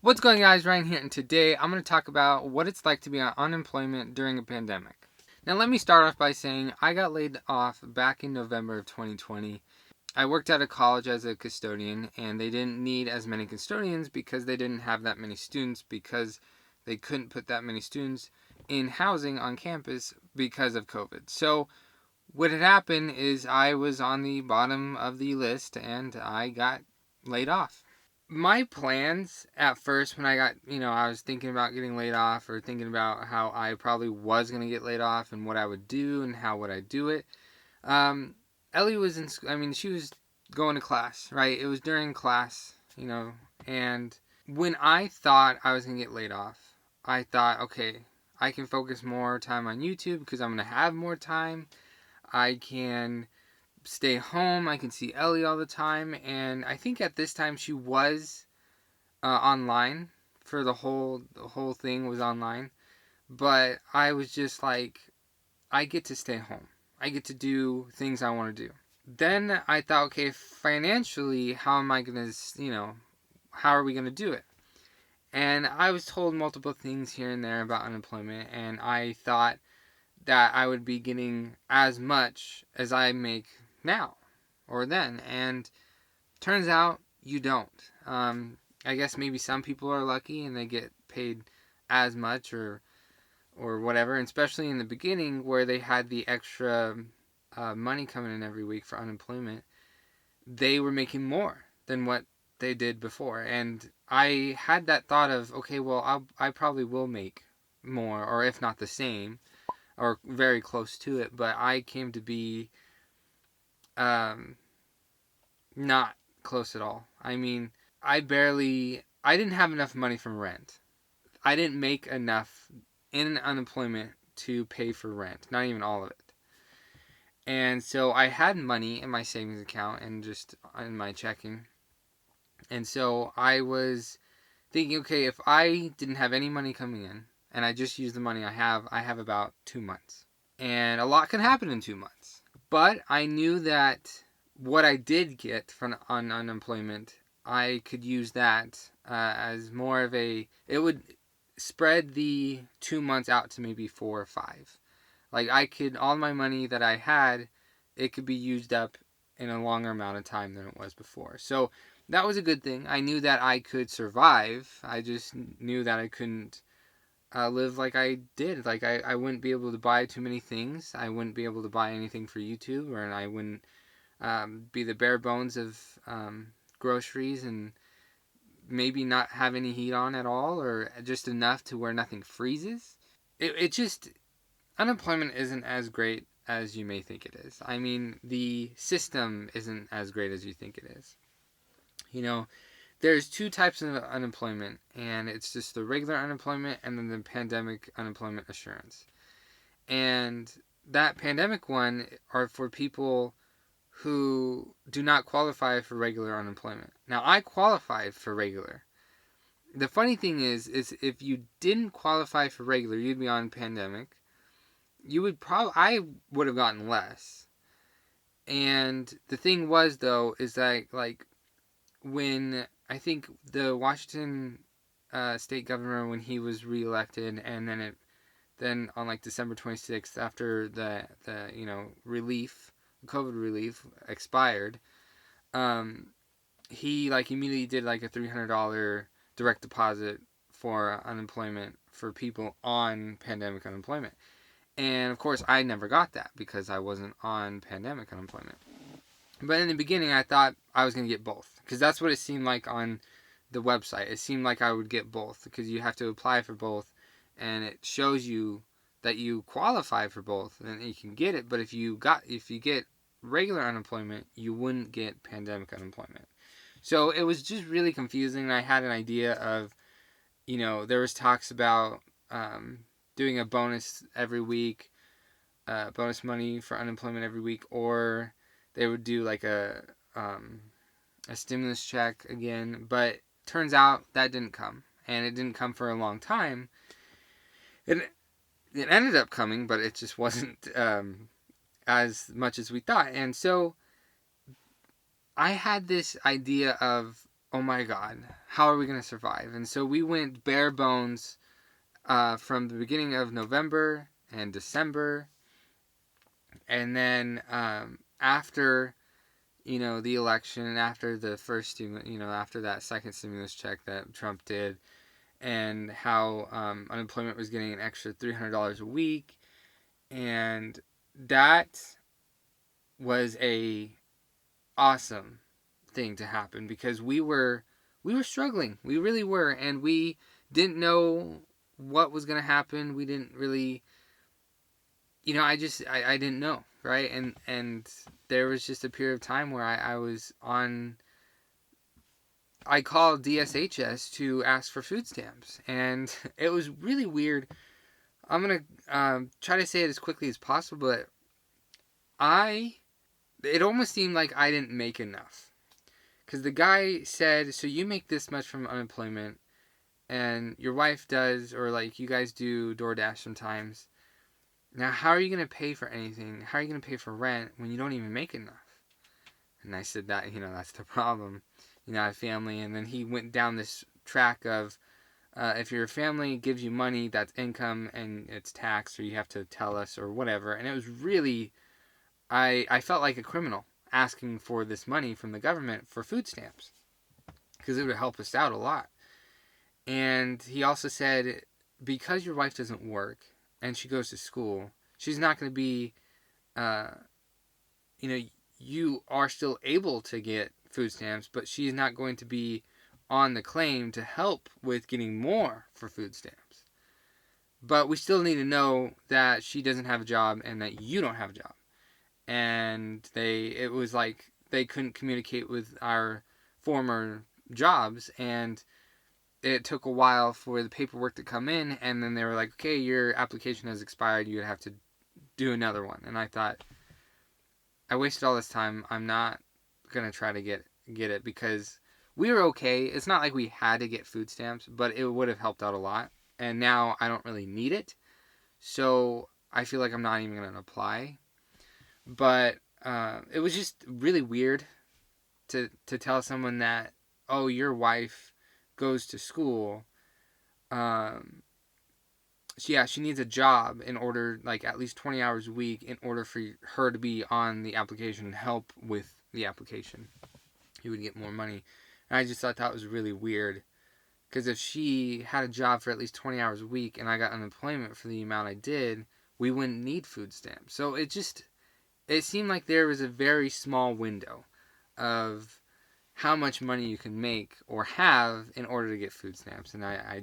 What's going on, guys? Ryan here, and today I'm going to talk about what it's like to be on unemployment during a pandemic. Now, let me start off by saying I got laid off back in November of 2020. I worked at a college as a custodian, and they didn't need as many custodians because they didn't have that many students, because they couldn't put that many students in housing on campus because of COVID. So, what had happened is I was on the bottom of the list and I got laid off. My plans at first, when I was thinking about getting laid off, or thinking about how I probably was going to get laid off and what I would do and how would I do it. um, Ellie was she was going to class, right? It was during class, and when I thought I was going to get laid off, I thought, okay, I can focus more time on YouTube because I'm going to have more time. I can stay home. I can see Ellie all the time. And I think at this time she was online for the whole thing was online. But I was just like, I get to stay home. I get to do things I want to do. Then I thought, okay, financially, how am I gonna, how are we gonna do it? And I was told multiple things here and there about unemployment, and I thought that I would be getting as much as I make now or then, and turns out you don't. I guess maybe some people are lucky and they get paid as much or whatever, and especially in the beginning where they had the extra money coming in every week for unemployment, they were making more than what they did before. And I had that thought of, okay, well, I probably will make more, or if not the same, or very close to it. But I came to be um, not close at all. I mean, I didn't have enough money from rent. I didn't make enough in unemployment to pay for rent, not even all of it. And so I had money in my savings account and just in my checking. And so I was thinking, okay, if I didn't have any money coming in and I just use the money I have about 2 months. And a lot can happen in 2 months. But I knew that what I did get from on unemployment, I could use that as more of it would spread the 2 months out to maybe 4 or 5. Like, all my money that I had, it could be used up in a longer amount of time than it was before. So that was a good thing. I knew that I could survive. I just knew that I couldn't live like I did. Like, I wouldn't be able to buy too many things. I wouldn't be able to buy anything for YouTube, or I wouldn't be the bare bones of groceries, and maybe not have any heat on at all, or just enough to where nothing freezes. It just, unemployment isn't as great as you may think it is. I mean, the system isn't as great as you think it is. You know, there's two types of unemployment, and it's just the regular unemployment and then the pandemic unemployment assurance. And that pandemic one are for people who do not qualify for regular unemployment. Now, I qualified for regular. The funny thing is if you didn't qualify for regular, you'd be on pandemic. I would have gotten less. And the thing was, though, is that, like, when I think the Washington state governor, when he was reelected, and then on like December 26th, after the relief, COVID relief expired, um, he like immediately did like a $300 direct deposit for unemployment for people on pandemic unemployment. And of course, I never got that because I wasn't on pandemic unemployment. But in the beginning, I thought I was going to get both, because that's what it seemed like on the website. It seemed like I would get both because you have to apply for both, and it shows you that you qualify for both, and you can get it. But if you get regular unemployment, you wouldn't get pandemic unemployment. So it was just really confusing. I had an idea of, there was talks about doing a bonus every week, bonus money for unemployment every week, or they would do like a stimulus check again. But turns out that didn't come, and it didn't come for a long time. It ended up coming, but it just wasn't as much as we thought. And so I had this idea of, oh my God, how are we going to survive? And so we went bare bones from the beginning of November and December. And then after, the election, and after the first, after that second stimulus check that Trump did, and how unemployment was getting an extra $300 a week. And that was a awesome thing to happen because we were struggling. We really were, and we didn't know what was going to happen. We didn't really, I didn't know, right? And there was just a period of time where I was on. I called DSHS to ask for food stamps, and it was really weird. I'm gonna try to say it as quickly as possible, but it almost seemed like I didn't make enough. Because the guy said, so you make this much from unemployment, and your wife does, or like you guys do DoorDash sometimes. Now, how are you going to pay for anything? How are you going to pay for rent when you don't even make enough? And I said that, that's the problem. I have family. And then he went down this track of, if your family gives you money, that's income and it's taxed, or you have to tell us or whatever. And it was really, I felt like a criminal asking for this money from the government for food stamps because it would help us out a lot. And he also said, because your wife doesn't work and she goes to school, she's not going to be, you are still able to get food stamps, but she's not going to be on the claim to help with getting more for food stamps. But we still need to know that she doesn't have a job and that you don't have a job. And it was like they couldn't communicate with our former jobs, and it took a while for the paperwork to come in, and then they were like, okay, your application has expired, you would have to do another one. And I thought, I wasted all this time. I'm not gonna try to get it because we were okay. It's not like we had to get food stamps, but it would have helped out a lot. And now I don't really need it, so I feel like I'm not even gonna apply. But it was just really weird to tell someone that, oh, your wife goes to school. She needs a job in order, like at least 20 hours a week, in order for her to be on the application and help with the application. You would get more money. And I just thought that was really weird. Because if she had a job for at least 20 hours a week and I got unemployment for the amount I did, we wouldn't need food stamps. So it seemed like there was a very small window of how much money you can make or have in order to get food stamps. And I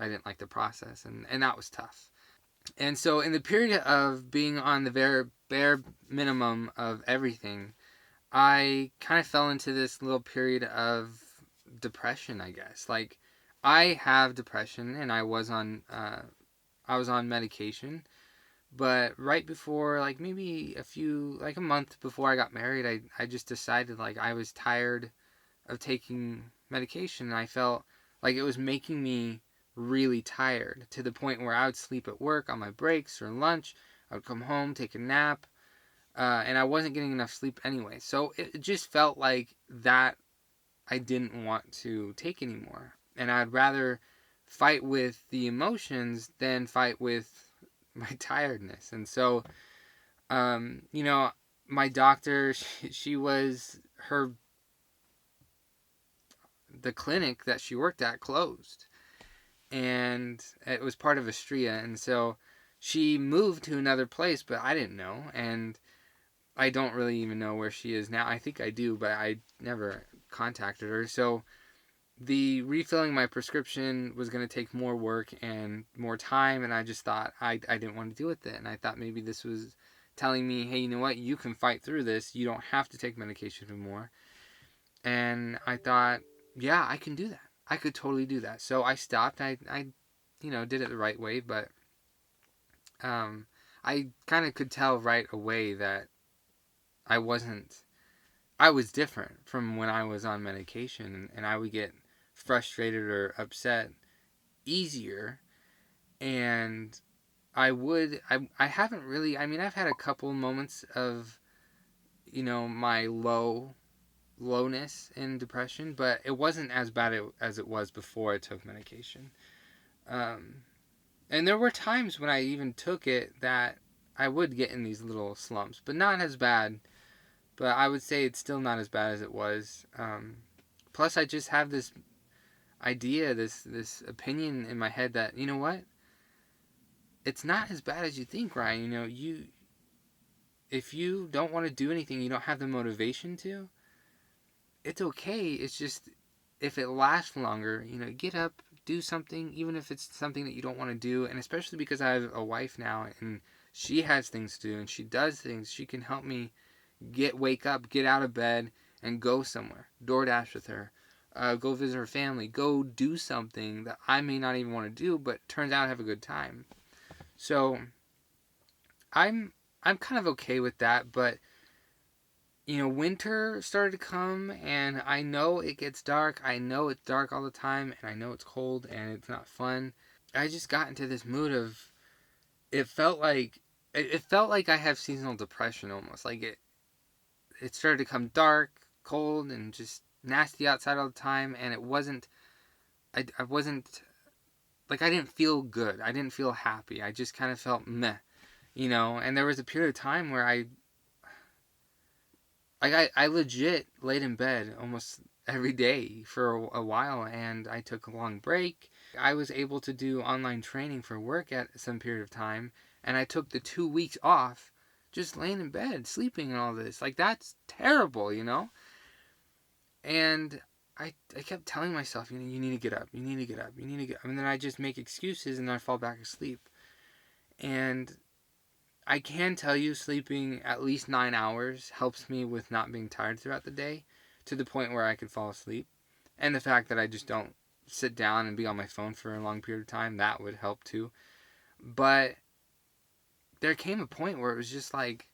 didn't like the process, and that was tough. And so in the period of being on the very bare minimum of everything, I kind of fell into this little period of depression, I guess. Like, I have depression, and I was on medication. But right before, like maybe a month before I got married, I just decided like I was tired of taking medication. And I felt like it was making me really tired to the point where I would sleep at work on my breaks or lunch. I would come home, take a nap, and I wasn't getting enough sleep anyway. So it just felt like that I didn't want to take anymore. And I'd rather fight with the emotions than fight with my tiredness. And so, my doctor, she was the clinic that she worked at closed, and it was part of Astria. And so she moved to another place, but I didn't know. And I don't really even know where she is now. I think I do, but I never contacted her. So the refilling my prescription was going to take more work and more time, and I just thought I didn't want to deal with it. And I thought maybe this was telling me, hey, you know what, you can fight through this, you don't have to take medication anymore. And I thought, yeah, I can do that, I could totally do that. So I stopped. I did it the right way, but I kind of could tell right away that I was different from when I was on medication, and I would get frustrated or upset easier. And I haven't really, I've had a couple moments of, my low lowness in depression, but it wasn't as bad as it was before I took medication. Um, and there were times when I even took it that I would get in these little slumps, but not as bad. But I would say it's still not as bad as it was. Plus, I just have this idea, this opinion in my head that, you know what, it's not as bad as you think, Ryan. If you don't want to do anything, you don't have the motivation to, it's okay. It's just, if it lasts longer, get up, do something, even if it's something that you don't want to do. And especially because I have a wife now and she has things to do and she does things, she can help me wake up, get out of bed, and go somewhere. DoorDash with her. Go visit her family. Go do something that I may not even want to do, but turns out I have a good time. So I'm kind of okay with that, but winter started to come, and I know it gets dark. I know it's dark all the time, and I know it's cold, and it's not fun. I just got into this mood of, it felt like I have seasonal depression almost. Like it started to come dark, cold, and just nasty outside all the time, and it wasn't. I wasn't like, I didn't feel good. I didn't feel happy. I just kind of felt meh, And there was a period of time where I legit laid in bed almost every day for a while, and I took a long break. I was able to do online training for work at some period of time, and I took the 2 weeks off just laying in bed, sleeping and all this. Like, that's terrible. And I kept telling myself, you need to get up, you need to get up, you need to get up. And then I just make excuses and then I fall back asleep. And I can tell you, sleeping at least 9 hours helps me with not being tired throughout the day, to the point where I could fall asleep. And the fact that I just don't sit down and be on my phone for a long period of time, that would help too. But there came a point where it was just like,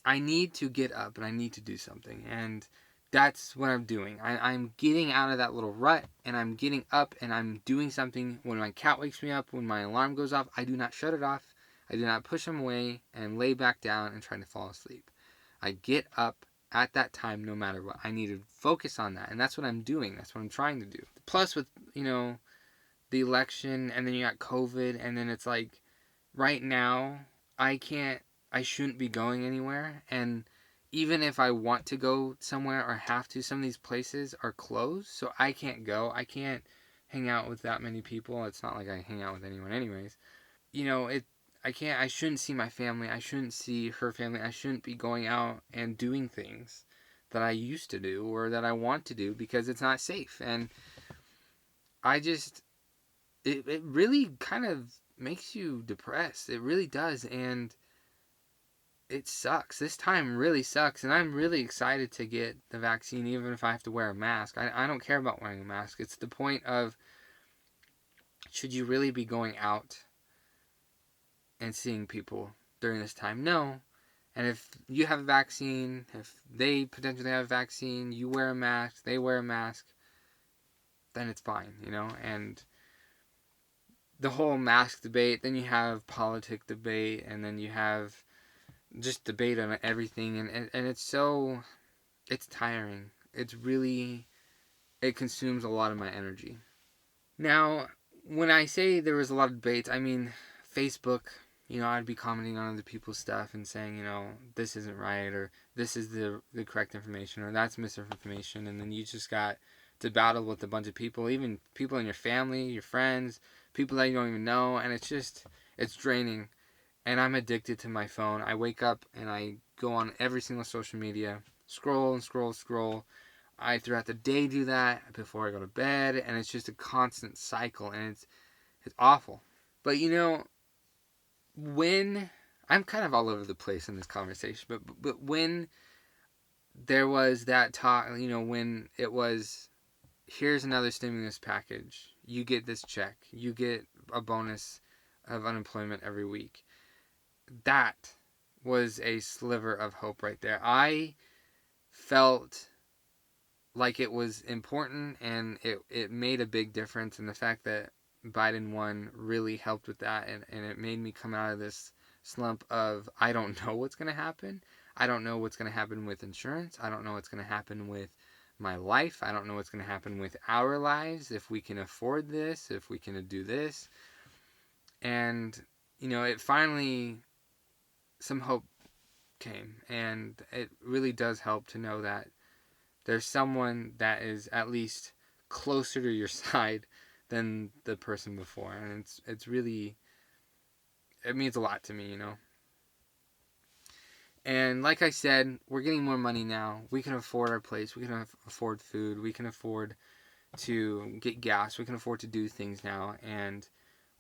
I need to get up and I need to do something. And that's what I'm doing. I'm getting out of that little rut, and I'm getting up and I'm doing something. When my cat wakes me up, when my alarm goes off, I do not shut it off. I do not push him away and lay back down and try to fall asleep. I get up at that time no matter what. I need to focus on that. And that's what I'm doing. That's what I'm trying to do. Plus, with, the election, and then you got COVID, and then it's like, right now, I shouldn't be going anywhere. And even if I want to go somewhere or have to, some of these places are closed, so I can't go. I can't hang out with that many people. It's not like I hang out with anyone anyways. I shouldn't see my family. I shouldn't see her family. I shouldn't be going out and doing things that I used to do or that I want to do, because it's not safe. And I just, it really kind of makes you depressed. It really does. And it sucks. This time really sucks, and I'm really excited to get the vaccine, even if I have to wear a mask. I don't care about wearing a mask. It's the point of, should you really be going out and seeing people during this time? No. And if you have a vaccine, if they potentially have a vaccine, you wear a mask, they wear a mask, then it's fine, And the whole mask debate, then you have politic debate, and then you have just debate on everything, and it's tiring. It consumes a lot of my energy. Now, when I say there was a lot of debates, I mean Facebook. I'd be commenting on other people's stuff and saying, this isn't right, or this is the correct information, or that's misinformation, and then you just got to battle with a bunch of people, even people in your family, your friends, people that you don't even know, and it's draining. And I'm addicted to my phone. I wake up and I go on every single social media, scroll and scroll, scroll. I throughout the day do that before I go to bed, and it's just a constant cycle, and it's awful. But when I'm kind of all over the place in this conversation, but when there was that talk, when it was, here's another stimulus package, you get this check, you get a bonus of unemployment every week. That was a sliver of hope right there. I felt like it was important, and it made a big difference, and the fact that Biden won really helped with that, and it made me come out of this slump of, I don't know what's going to happen. I don't know what's going to happen with insurance. I don't know what's going to happen with my life. I don't know what's going to happen with our lives, if we can afford this, if we can do this. And, it finally, some hope came. And it really does help to know that there's someone that is at least closer to your side than the person before. And it's really, it means a lot to me, And like I said, we're getting more money now. We can afford our place. We can afford food. We can afford to get gas. We can afford to do things now. And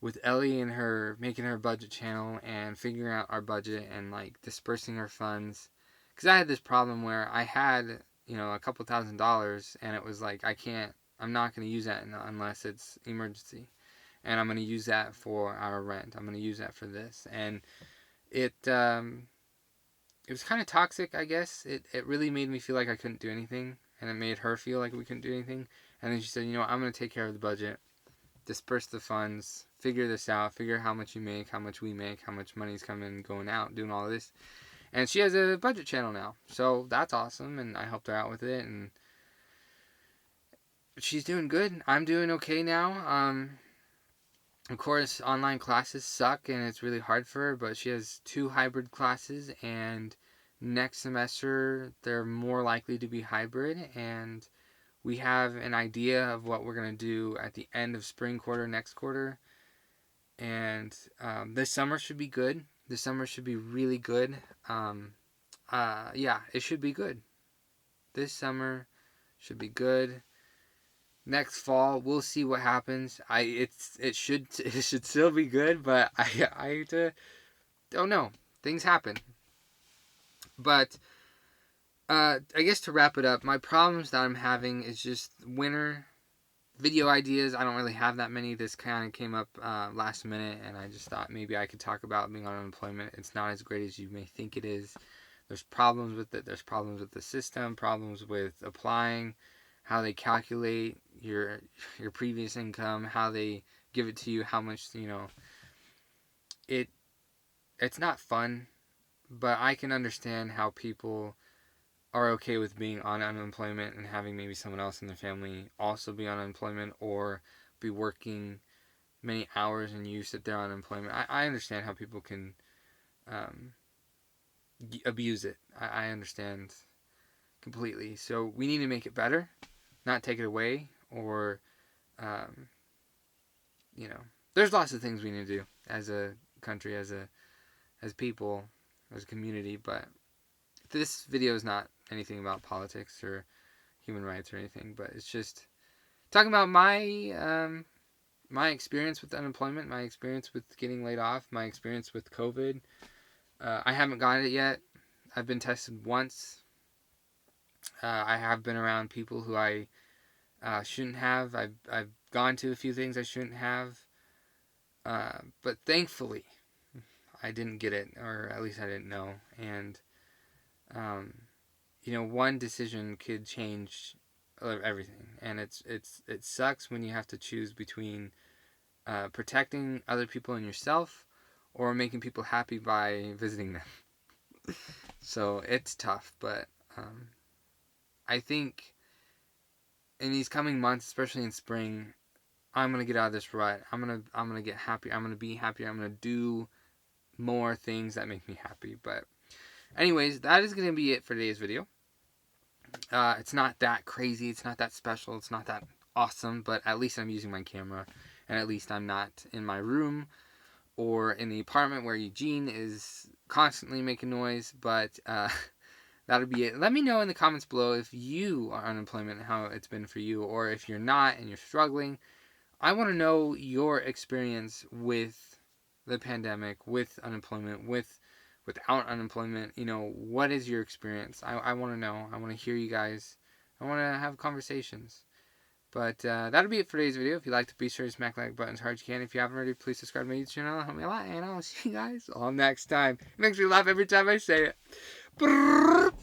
with Ellie and her making her budget channel and figuring out our budget and like dispersing our funds, because I had this problem where I had a couple $1,000s and it was like I'm not going to use that unless it's emergency, and I'm going to use that for our rent. I'm going to use that for this, and it was kind of toxic, I guess. It really made me feel like I couldn't do anything, and it made her feel like we couldn't do anything. And then she said, I'm going to take care of the budget, disperse the funds, figure this out, figure how much you make, how much we make, how much money's coming and going out, doing all of this. And she has a budget channel now, so that's awesome, and I helped her out with it, and she's doing good. I'm doing okay now. Of course, online classes suck, and it's really hard for her, but she has 2 hybrid classes, and next semester they're more likely to be hybrid, and we have an idea of what we're going to do at the end of spring quarter, next quarter, and this summer should be good. This summer should be really good. Yeah, it should be good. This summer should be good. Next fall, we'll see what happens. It should still be good, but I don't know. Things happen. But I guess to wrap it up, my problems that I'm having is just winter video ideas. I don't really have that many. This kind of came up last minute, and I just thought maybe I could talk about being on unemployment. It's not as great as you may think it is. There's problems with it. There's problems with the system, problems with applying, how they calculate your previous income, how they give it to you, how much, it's not fun, but I can understand how people are okay with being on unemployment and having maybe someone else in their family also be on unemployment or be working many hours and you sit there on unemployment. I understand how people can abuse it. I understand completely. So we need to make it better, not take it away, or there's lots of things we need to do as a country, as people, as a community. But this video is not anything about politics or human rights or anything, but it's just talking about my my experience with unemployment, my experience with getting laid off, my experience with COVID. I haven't got it yet. I've been tested once. I have been around people who I shouldn't have. I've gone to a few things I shouldn't have. But thankfully, I didn't get it, or at least I didn't know. And, one decision could change everything. And it sucks when you have to choose between protecting other people and yourself or making people happy by visiting them. So it's tough, but I think in these coming months, especially in spring, I'm gonna get out of this rut. I'm gonna get happy. I'm gonna be happier. I'm gonna do more things that make me happy. But anyways, that is gonna be it for today's video. It's not that crazy. It's not that special. It's not that awesome. But at least I'm using my camera, and at least I'm not in my room or in the apartment where Eugene is constantly making noise. But that'll be it. Let me know in the comments below if you are unemployment, how it's been for you, or if you're not and you're struggling. I want to know your experience with the pandemic, with unemployment, without unemployment. What is your experience? I want to know. I want to hear you guys. I want to have conversations. But that'll be it for today's video. If you liked it, be sure to smack the like button as hard as you can. If you haven't already, please subscribe to my YouTube channel. Help me a lot, and I'll see you guys all next time. It makes me laugh every time I say it.